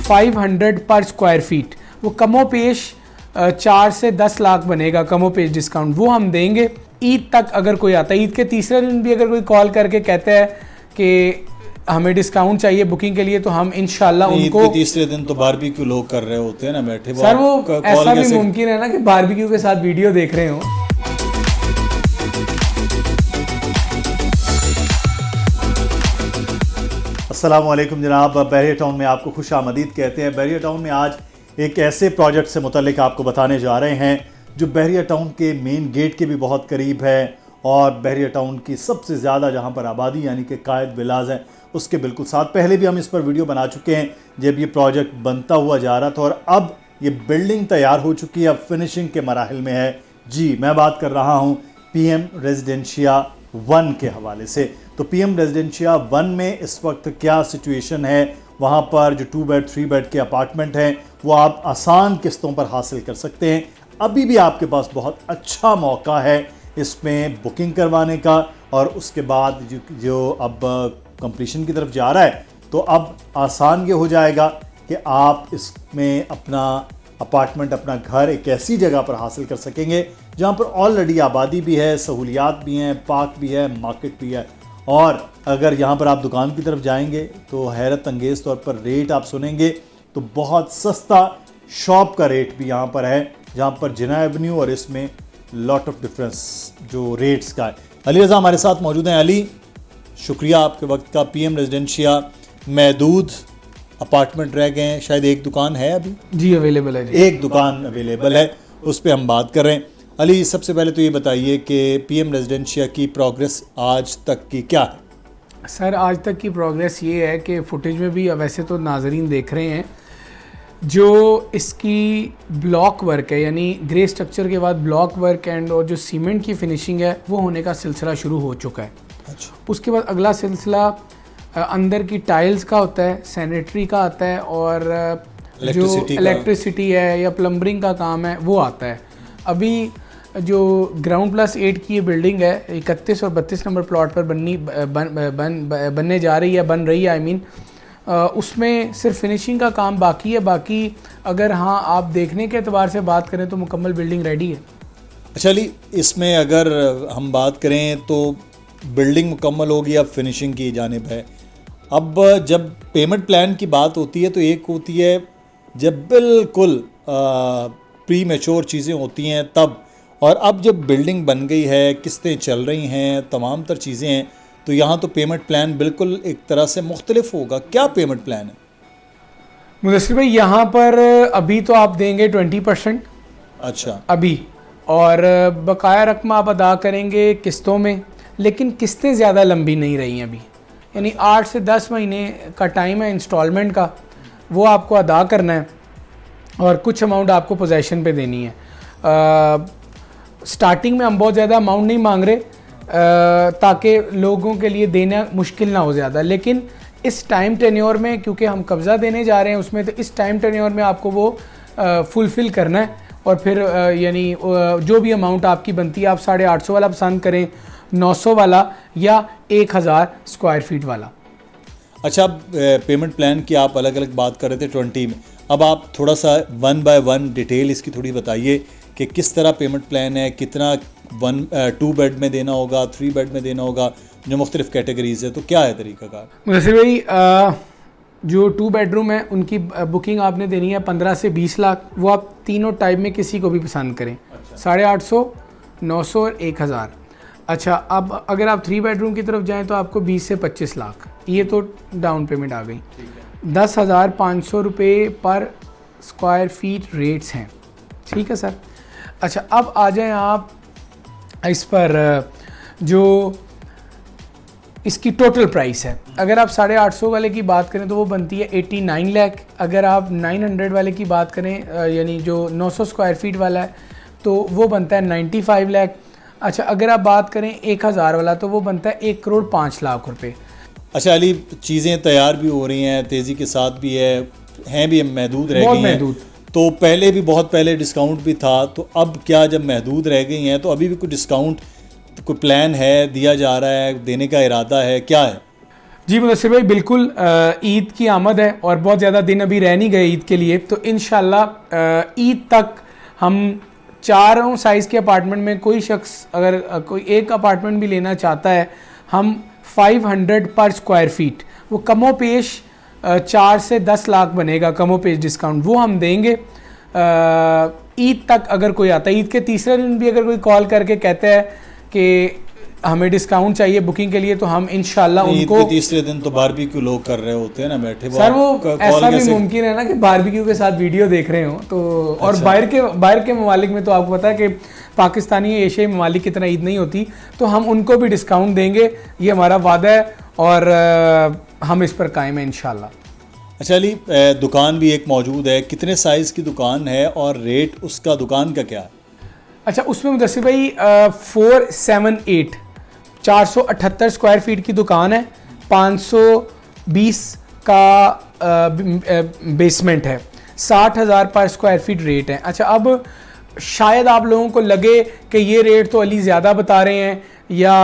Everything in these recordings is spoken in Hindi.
500 पर स्क्वायर फीट, वो कमो पेश 4 से 10 लाख बनेगा कमो पेश डिस्काउंट, वो हम देंगे। ईद तक अगर कोई आता है, ईद के तीसरे दिन भी अगर कोई कॉल करके कहता है कि हमें डिस्काउंट चाहिए बुकिंग के लिए, तो हम इंशाल्लाह उनको। ईद के तीसरे दिन तो बारबेक्यू लोग कर रहे होते हैं ना बैठे, सर वो ऐसा भी मुमकिन है ना कि बारबेक्यू के साथ वीडियो देख रहे हो। अस्सलाम वालेकुम जनाब, बहरिया टाउन में आपको खुश आमदीद कहते हैं। बहरिया टाउन में आज एक ऐसे प्रोजेक्ट से मुतल्लिक आपको बताने जा रहे हैं जो बहरिया टाउन के मेन गेट के भी बहुत करीब है और बहरिया टाउन की सबसे ज़्यादा जहां पर आबादी यानी कि कायद विलाज है उसके बिल्कुल साथ। पहले भी हम इस पर वीडियो बना चुके हैं जब ये प्रोजेक्ट बनता हुआ जा रहा था और अब ये बिल्डिंग तैयार हो चुकी है, अब फिनिशिंग के मराहिल में है। जी मैं बात कर रहा हूँ PM रेजिडेंशिया 1 के हवाले से। तो PM रेजिडेंशिया 1 में इस वक्त क्या सिचुएशन है, वहाँ पर जो 2 बेड 3 बेड के अपार्टमेंट हैं वो आप आसान किस्तों पर हासिल कर सकते हैं। अभी भी आपके पास बहुत अच्छा मौका है इसमें बुकिंग करवाने का और उसके बाद जो अब कंप्लीशन की तरफ जा रहा है तो अब आसान ये हो जाएगा कि आप इसमें अपना अपार्टमेंट, अपना घर एक ऐसी जगह पर हासिल कर सकेंगे जहाँ पर ऑलरेडी आबादी भी है, सहूलियात भी हैं, पार्क भी है, मार्केट भी है। और अगर यहाँ पर आप दुकान की तरफ जाएंगे तो हैरत अंगेज़ तौर पर रेट आप सुनेंगे तो बहुत सस्ता शॉप का रेट भी यहाँ पर है, जहाँ पर जिना एवेन्यू और इसमें लॉट ऑफ डिफरेंस जो रेट्स का है। अली रज़ा हमारे साथ मौजूद हैं। अली, शुक्रिया आपके वक्त का। PM रेजिडेंशिया महदूद अपार्टमेंट रह गए हैं, शायद एक दुकान है अभी। जी अवेलेबल है, एक दुकान अवेलेबल है, उस पर हम बात कर रहे हैं। अली, सबसे पहले तो ये बताइए कि PM रेजिडेंशिया की प्रोग्रेस आज तक की क्या है? सर आज तक की प्रोग्रेस ये है कि फुटेज में भी वैसे तो नाजरीन देख रहे हैं, जो इसकी ब्लॉक वर्क है यानी ग्रे स्ट्रक्चर के बाद ब्लॉक वर्क एंड और जो सीमेंट की फिनिशिंग है वो होने का सिलसिला शुरू हो चुका है। अच्छा। उसके बाद अगला सिलसिला अंदर की टाइल्स का होता है, सैनिटरी का आता है और जो इलेक्ट्रिसिटी है या प्लम्बरिंग का काम है वो आता है। अभी जो ग्राउंड+8 की ये बिल्डिंग है 31 और 32 नंबर प्लॉट पर बनने जा रही है, बन रही है आई मीन, उसमें सिर्फ फिनिशिंग का काम बाकी है। बाकी अगर हाँ आप देखने के एतबार से बात करें तो मुकम्मल बिल्डिंग रेडी है। अच्छा अली, इसमें अगर हम बात करें तो बिल्डिंग मुकम्मल होगी, अब फिनिशिंग की जानिब है। अब जब पेमेंट प्लान की बात होती है तो एक होती है जब बिल्कुल प्री मैच्योर चीज़ें होती हैं तब, और अब जब बिल्डिंग बन गई है, किस्तें चल रही हैं, तमाम तर चीज़ें हैं, तो यहाँ तो पेमेंट प्लान बिल्कुल एक तरह से मुख्तलिफ होगा। क्या पेमेंट प्लान है मुदस्सिर भाई? यहाँ पर अभी तो आप देंगे 20%। अच्छा। अभी और बकाया रकम आप अदा करेंगे किस्तों में, लेकिन किस्तें ज़्यादा लंबी नहीं रही हैं अभी, यानी 8 से 10 महीने का टाइम है इंस्टॉलमेंट का, वो आपको अदा करना है और कुछ अमाउंट आपको पोजेसन पे देनी है। स्टार्टिंग में हम बहुत ज़्यादा अमाउंट नहीं मांग रहे ताकि लोगों के लिए देना मुश्किल ना हो ज़्यादा, लेकिन इस टाइम टेन्योर में क्योंकि हम कब्ज़ा देने जा रहे हैं उसमें, तो इस टाइम टेन्योर में आपको वो फुलफ़िल करना है और फिर यानी जो भी अमाउंट आपकी बनती है, आप 850 वाला पसंद करें, 900 वाला या 1000 स्क्वायर फीट वाला। अच्छा, पेमेंट प्लान की आप अलग अलग बात कर रहे थे 20 में, अब आप थोड़ा सा 1 बाय 1 डिटेल इसकी थोड़ी बताइए कि किस तरह पेमेंट प्लान है, कितना 2 बेड में देना होगा, 3 बेड में देना होगा, जो मुख्तलिफ कैटेगरीज है, तो क्या है तरीक़ाकार? मुदस्सिर भाई, जो 2 बेडरूम है उनकी बुकिंग आपने देनी है 15 से 20 लाख, वो आप तीनों टाइप में किसी को भी पसंद करें। अच्छा। 850, 900 और 1000। अच्छा, अब अगर आप 3 बेडरूम की तरफ जाएं तो आपको 20 से 25 लाख, ये तो डाउन पेमेंट आ गई। 10,500 रुपये पर स्क्वायर फीट रेट्स हैं, ठीक है सर। अच्छा, अब आ जाएं आप इस पर जो इसकी टोटल प्राइस है। अगर आप 850 वाले की बात करें तो वो बनती है 89 लाख। अगर आप 900 वाले की बात करें यानी जो 900 स्क्वायर फीट वाला है तो वो बनता है 95 लाख। अच्छा, अगर आप बात करें 1000 वाला तो वो बनता है 1,05 लाख रुपए। अच्छा अली, चीज़ें तैयार भी हो रही हैं, तेज़ी के साथ भी हैं भी महदूद रह गई हैं, तो पहले भी बहुत पहले डिस्काउंट भी था, तो अब क्या जब महदूद रह गई हैं तो अभी भी कोई डिस्काउंट कोई प्लान है, दिया जा रहा है, देने का इरादा है, क्या है? जी मुदस्सिर भाई, बिल्कुल ईद की आमद है और बहुत ज़्यादा दिन अभी रह नहीं गए ईद के लिए, तो इंशाल्लाह ईद तक हम चारों साइज़ के अपार्टमेंट में कोई शख्स अगर कोई एक अपार्टमेंट भी लेना चाहता है, हम 500 पर स्क्वायर फीट, वो कमो पेश 4 से 10 लाख बनेगा कमो पेश डिस्काउंट, वो हम देंगे ईद तक। अगर कोई आता है ईद के तीसरे दिन भी अगर कोई कॉल करके कहता है कि हमें डिस्काउंट चाहिए बुकिंग के लिए, तो हम इंशाल्लाह उनको तीसरे दिन तो बारबेक्यू लोग कर रहे होते हैं ना बैठे, सर वो ऐसा भी मुमकिन है ना कि बारबेक्यू के साथ वीडियो देख रहे हो तो। और बाहर के ममालिक में तो आपको पता है कि पाकिस्तानी एशियाई ममालिक की तरह ईद नहीं होती, तो हम उनको भी डिस्काउंट देंगे, ये हमारा वादा है और हम इस पर कायम हैं इंशाल्लाह। अच्छा अली, दुकान भी एक मौजूद है, कितने साइज़ की दुकान है और रेट उसका दुकान का क्या है? अच्छा, उसमें मुदस्सिर भाई 478 478 स्क्वायर फीट की दुकान है, 520 का बेसमेंट है, 60,000 पर स्क्वायर फीट रेट है। अच्छा, अब शायद आप लोगों को लगे कि ये रेट तो अली ज़्यादा बता रहे हैं या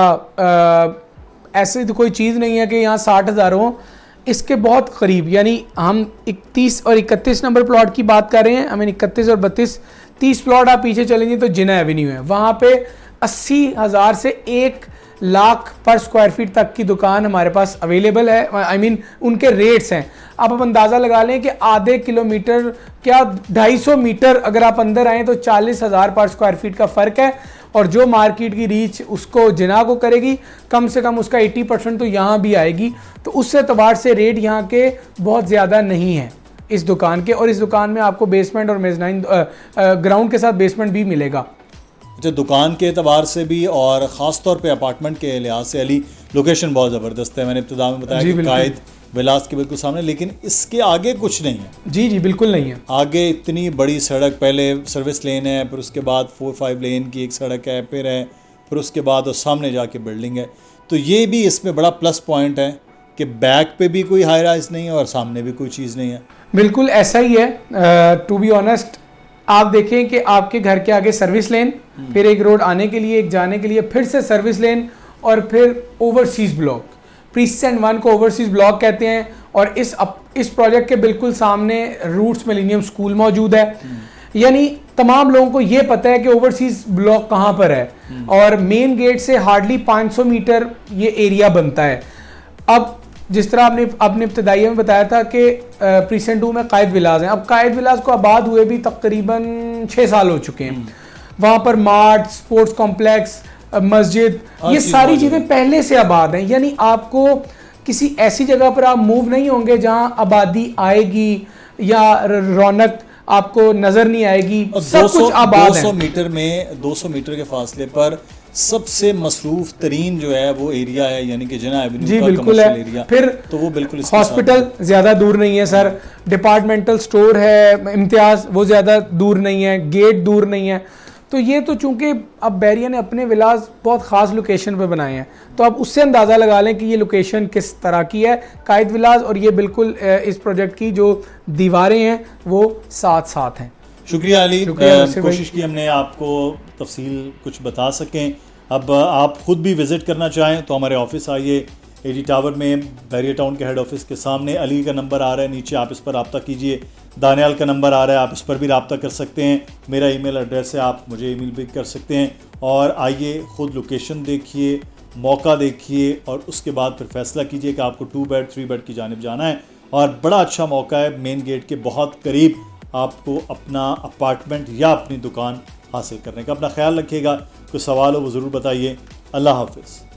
ऐसे तो कोई चीज़ नहीं है कि यहाँ 60,000 हो, इसके बहुत करीब, यानी हम 31 और 31 नंबर प्लॉट की बात कर रहे हैं, हमें 31 और 32 30 प्लॉट आप पीछे चलेंगे तो जिना एवेन्यू है, वहाँ पे 80,000 से 1 लाख पर स्क्वायर फीट तक की दुकान हमारे पास अवेलेबल है। I mean, उनके रेट्स हैं, आप अंदाज़ा लगा लें कि आधे किलोमीटर क्या 250 मीटर अगर आप अंदर आएँ तो 40,000 पर स्क्वायर फीट का फ़र्क है, और जो मार्केट की रीच उसको जिना को करेगी कम से कम उसका 80% तो यहाँ भी आएगी, तो उस एतबार से रेट यहाँ के बहुत ज़्यादा नहीं है इस दुकान के। और इस दुकान में आपको बेसमेंट और मेजनाइन ग्राउंड के साथ बेसमेंट भी मिलेगा। अच्छा, दुकान के एतबार से भी और ख़ास तौर पे अपार्टमेंट के लिहाज से अली लोकेशन बहुत ज़बरदस्त है। मैंने इब्तिदा में बताया कि कायद विलास के बिल्कुल सामने, लेकिन इसके आगे कुछ नहीं है। जी बिल्कुल नहीं है। आगे इतनी बड़ी सड़क, पहले सर्विस लेन है, फिर उसके बाद 4-5 लेन की एक सड़क है, फिर उसके बाद और सामने जाके बिल्डिंग है। तो ये भी इसमें बड़ा प्लस पॉइंट है कि बैक पे भी कोई हाई राइज नहीं है और सामने भी कोई चीज़ नहीं है। बिल्कुल ऐसा ही है। टू बी ऑनेस्ट, आप देखें कि आपके घर के आगे सर्विस लेन, फिर एक रोड आने के लिए, एक जाने के लिए, फिर से सर्विस लेन, और फिर ओवरसीज़ ब्लॉक, प्रीसेंट 1 को ओवरसीज़ ब्लॉक कहते हैं। और इस प्रोजेक्ट के बिल्कुल सामने रूट्स मिलेनियम स्कूल मौजूद है, यानी तमाम लोगों को ये पता है कि ओवरसीज़ ब्लॉक कहाँ पर है, और मेन गेट से हार्डली 500 मीटर ये एरिया बनता है। अब जिस तरह आपने इब्तिदाई में बताया था कि प्रीसेंट 2 में कायद विलास हैं, अब कायद विलास को आबाद हुए भी तकरीबन 6 साल हो चुके हैं। वहाँ पर मार्ट, स्पोर्ट्स कॉम्प्लेक्स, मस्जिद, ये सारी चीज़ें पहले से आबाद हैं, यानी आपको किसी ऐसी जगह पर आप मूव नहीं होंगे जहाँ आबादी आएगी या रौनक आपको नज़र नहीं आएगी, सब कुछ आबाद है। 200 मीटर के फासले पर सबसे मसरूफ तरीन जो है वो एरिया है, यानी कि जिना एवेन्यू जी का बिल्कुल है। एरिया। फिर तो वो बिल्कुल हॉस्पिटल ज़्यादा दूर नहीं है सर, डिपार्टमेंटल स्टोर है इम्तियाज़, वो ज़्यादा दूर नहीं है, गेट दूर नहीं है। तो ये तो चूंकि अब बैरिया ने अपने विलास बहुत ख़ास लोकेशन पे बनाए हैं, तो आप उससे अंदाज़ा लगा लें कि ये लोकेशन किस तरह की है कायद विलास, और ये बिल्कुल इस प्रोजेक्ट की जो दीवारें हैं वो साथ साथ हैं। शुक्रिया अली, कोशिश की हमने आपको तफसील कुछ बता सकें। अब आप ख़ुद भी विज़िट करना चाहें तो हमारे ऑफिस आइए, एडी टावर में बैरिया टाउन के हेड ऑफिस के सामने। अली का नंबर आ रहा है नीचे, आप इस पर रब्ता कीजिए। दानियाल का नंबर आ रहा है, आप इस पर भी रब्ता कर सकते हैं। मेरा ईमेल एड्रेस है, आप मुझे ईमेल भी कर सकते हैं। और आइए, ख़ुद लोकेशन देखिए, मौका देखिए, और उसके बाद फिर फैसला कीजिए कि आपको 2 बेड 3 बेड की जानिब जाना है। और बड़ा अच्छा मौका है, मेन गेट के बहुत करीब आपको अपना अपार्टमेंट या अपनी दुकान हासिल करने का। अपना ख्याल रखिएगा, कोई सवाल हो वो ज़रूर बताइए। अल्लाह हाफ़िज़।